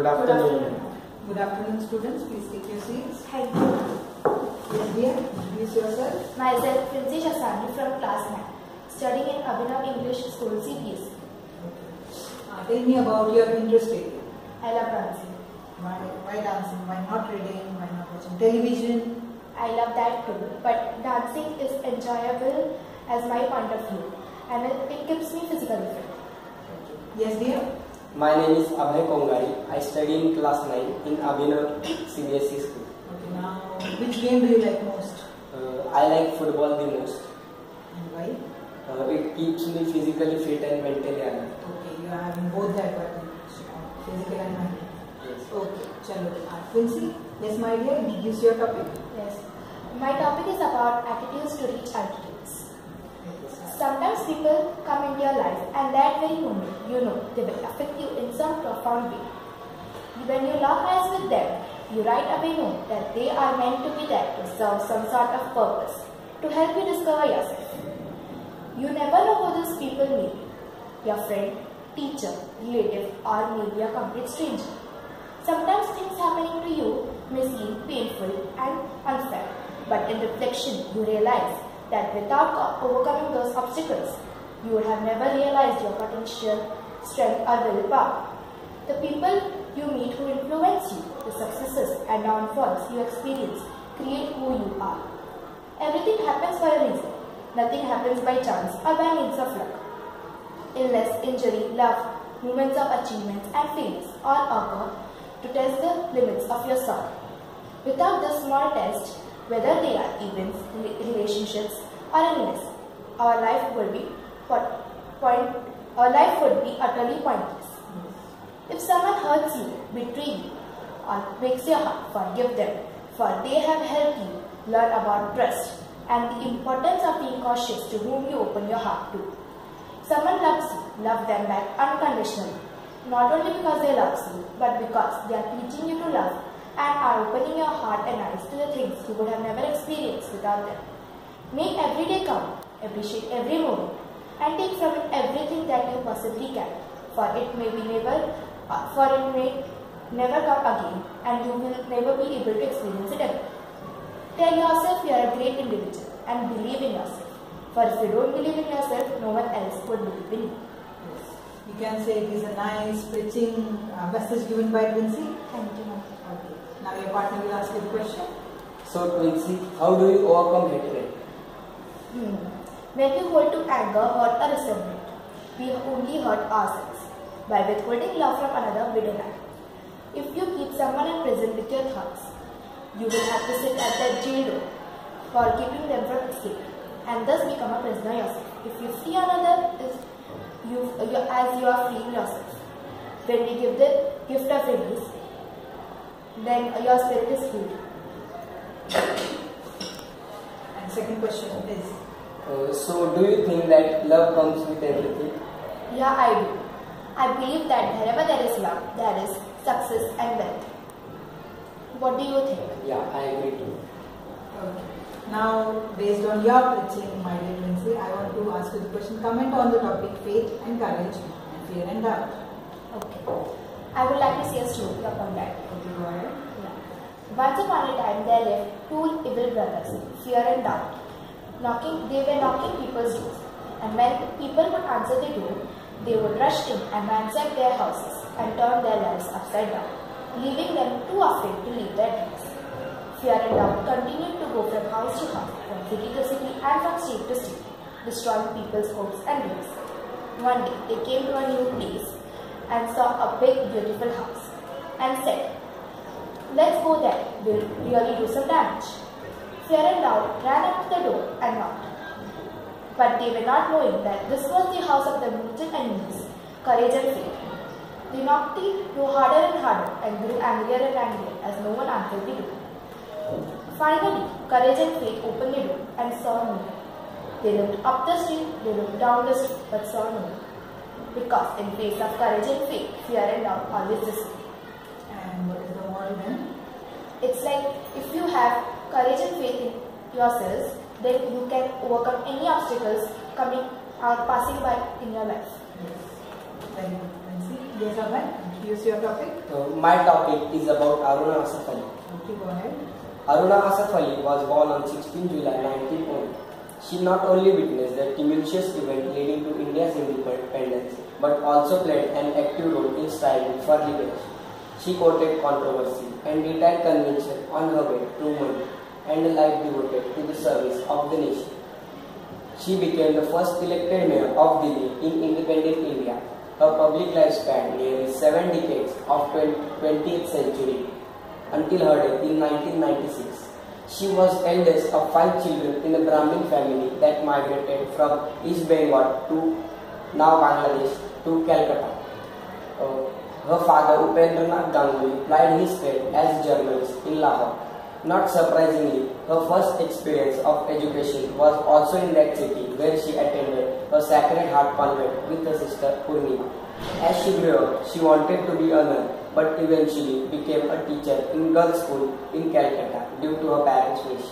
Good afternoon. Good afternoon, students. Please take your seats. Thank you. Yes, dear. Introduce yourself. Myself, Princess Shasani from class 9, studying in Abhinav English School, CBSE. Tell me about your interest area. I love dancing. Why dancing? Why not reading? Why not watching television? I love that too, but dancing is enjoyable as my point of view, and it keeps me physically fit. Yes, dear. My name is Abhay Kongari. I study in class 9 in Abhinav CBSE school. Okay, now which game do you like most? I like football the most. And why? It keeps me physically fit and mentally alert. Okay, you are having both that one, physical and mental. Yes. Okay, chalo. Quincy, yes, my dear, introduce your topic. Yes. My topic is about attitudes to reach altitudes. Sometimes people come into your life and that very moment, you know, they will affect you in some profound way. When you lock eyes with them, you right away know that they are meant to be there to serve some sort of purpose, to help you discover yourself. You never know who these people may be, your friend, teacher, relative, or maybe a complete stranger. Sometimes things happening to you may seem painful and unfair, but in reflection you realize that without overcoming those obstacles, you would have never realized your potential, strength or willpower. The people you meet who influence you, the successes and downfalls you experience, create who you are. Everything happens for a reason. Nothing happens by chance or by means of luck. Illness, injury, love, moments of achievements and failures all occur to test the limits of your soul. Without this small test, whether they are events, relationships, or illness, our life would be utterly pointless. If someone hurts you, betrays you, or breaks your heart, forgive them, for they have helped you learn about trust and the importance of being cautious to whom you open your heart to. Someone loves you, love them back unconditionally, not only because they love you, but because they are teaching you to love and are opening your heart and eyes to the things you would have never experienced without them. Make every day count, appreciate every moment, and take from it everything that you possibly can, for it may never come again, and you will never be able to experience it again. Tell yourself you are a great individual and believe in yourself, for if you don't believe in yourself, no one else would believe in you. You can say it is a nice, preaching message given by Quincy. Thank you. Okay. Now your partner will ask you the question. So Quincy, how do you overcome hatred? When you hold to anger, hurt or resentment, we only hurt ourselves. By withholding love from another, we deny. If you keep someone in prison with your thoughts, you will have to sit at their jail door for keeping them from escaping, and thus become a prisoner yourself. If you free another, as you are freeing yourself. When we give the gift of release, then your spirit is freed. And second question is, so do you think that love comes with everything? Yeah, I do. I believe that wherever there is love, there is success and wealth. What do you think? Yeah, I agree too. okay. Now, based on your preaching, my dear Quincy, I want to ask you the question. Comment on the topic faith and courage and fear and doubt. Okay. I would like to say a story upon that. Okay, go ahead. Yeah. Once upon a time, there lived two evil brothers, Fear and Doubt. They were knocking people's doors, and when people would answer the door, they would rush in and ransack their houses and turn their lives upside down, leaving them too afraid to leave their dreams. Fear and Doubt continued to go from house to house, from city to city, and from state to state, destroying people's hopes and dreams. One day, they came to a new place and saw a big, beautiful house, and said, "Let's go there, we'll really do some damage." Fear and Doubt ran up to the door and knocked. But they were not knowing that this was the house of their mutual enemies, Courage and Faith. The knocked grew harder and harder and grew angrier and angrier as no one answered the door. Finally, Courage and Faith opened the door and saw no one. They looked up the street, they looked down the street, but saw no one. Because in face of Courage and Faith, Fear and Doubt always disappear. And what is the moral then? It's like if you have courage and faith in yourselves, then you can overcome any obstacles coming or passing by in your life. Yes. Very good. Yes, Abhay. Use your topic. My topic is about Aruna Asaf Ali. Okay, go ahead. Aruna Asaf Ali was born on 16 July 1900. She not only witnessed the tumultuous event leading to India's independence, but also played an active role in striving for liberation. She courted controversy and detailed conviction on her way to money and a life devoted to the service of the nation. She became the first elected mayor of Delhi in independent India. Her public life spanned nearly 7 decades of 20th century until her death in 1996. She was eldest of 5 children in a Brahmin family that migrated from East Bengal to now Bangladesh to Calcutta. Her father Upendranath Ganguly plied his trade as a journalist in Lahore. Not surprisingly, her first experience of education was also in that city, where she attended a Sacred Heart convent with her sister Purnima. As she grew up, she wanted to be a nun, but eventually became a teacher in girls' school in Calcutta due to her parents' wish.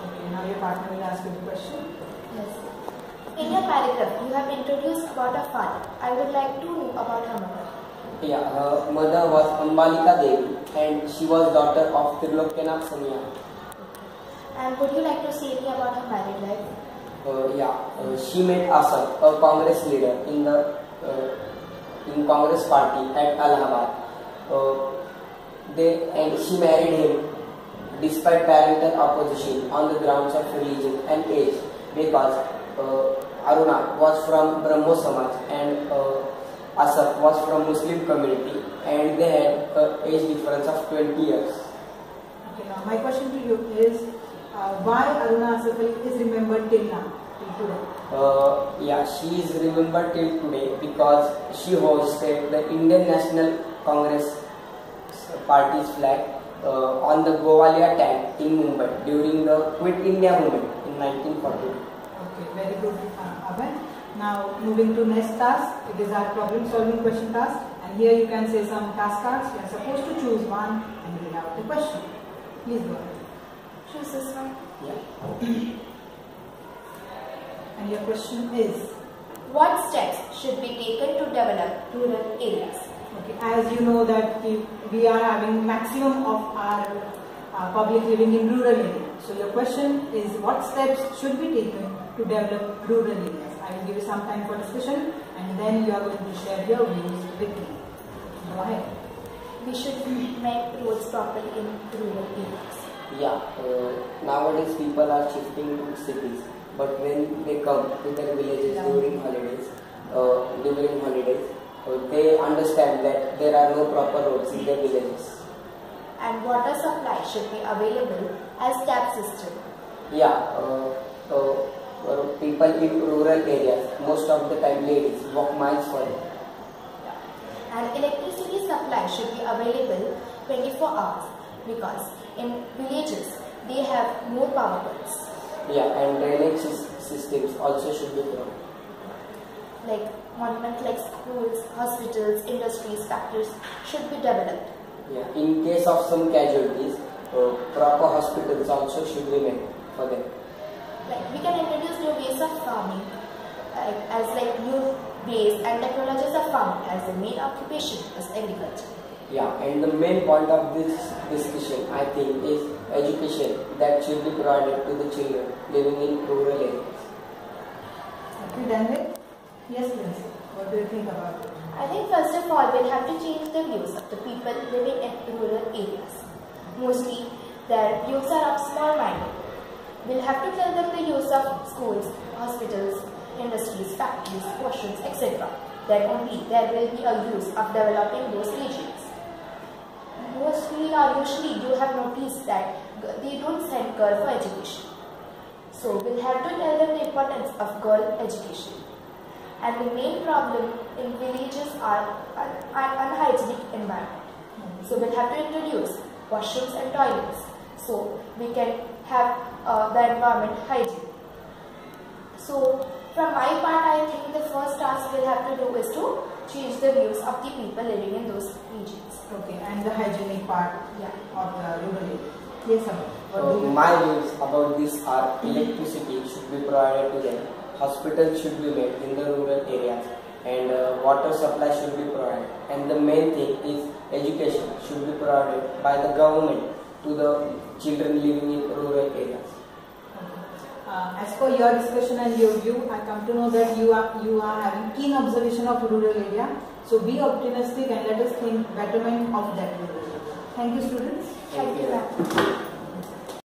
Okay, now your partner will ask you the question. Yes. In your paragraph, you have introduced about her father. I would like to know about her mother. Yeah, her mother was Ambalika Devi and she was daughter of Trilokanath Samiya. And would you like to say me about her married life? She met Asaf, a Congress leader in the Congress party at Allahabad. She married him despite parental opposition on the grounds of religion and age, because Aruna was from Brahmo Samaj and Asaf was from Muslim community, and they had an age difference of 20 years. Okay, now my question to you is, why Aruna Asaf Ali is remembered till now, till today? She is remembered till today because she hosted the Indian National Congress Party's flag on the Gowalia tank in Mumbai during the Quit India movement in 1942. Okay, very good, Abhay. Now moving to next task, it is our problem solving question task, and here you can say some task cards. You are supposed to choose one and read out the question. Please go ahead. Choose this one. Yeah. And your question is? What steps should be taken to develop rural areas? Okay, as you know that we are having maximum of our public living in rural areas. So your question is, what steps should be taken to develop rural areas? I will give you some time for discussion, and then you are going to share your views with me. Go ahead. We should make roads properly in rural areas. Yeah, nowadays people are shifting to cities, but when they come to their villages during holidays, they understand that there are no proper roads in their villages. And water supply should be available as tap system. Yeah, people in rural areas, most of the time ladies, walk miles for it. And electricity supply should be available 24 hours, because in villages they have more power points. Yeah, and drainage systems also should be provided. Like monuments like schools, hospitals, industries, factories should be developed. Yeah, in case of some casualties, proper hospitals also should be made for them. Like we can introduce new ways of farming, as new ways and technologies of farming, as the main occupation is agriculture. Yeah, and the main point of this discussion, I think, is education that should be provided to the children living in rural areas. Okay, done with? Yes, please. What do you think about it? I think first of all we'll have to change the views of the people living in rural areas. Mostly their views are of small-minded. We'll have to tell them the use of schools, hospitals, industries, factories, washrooms, etc. Then only there will be a use of developing those regions. Mostly or usually you have noticed that they don't send girls for education. So we'll have to tell them the importance of girl education. And the main problem in villages are an unhygienic environment. So we'll have to introduce washrooms and toilets, so we can have the environment hygiene. So from my part, I think the first task we'll have to do is to change the views of the people living in those regions. Okay, and the hygienic part of the rural area. Yes, sir. My views about this are: electricity should be provided to them, hospitals should be made in the rural areas, and water supply should be provided, and the main thing is education should be provided by the government to the children living in rural areas. As per your discussion and your view, I come to know that you are having keen observation of rural area. So be optimistic and let us think betterment of that rural area. Thank you, students. Thank you, ma'am.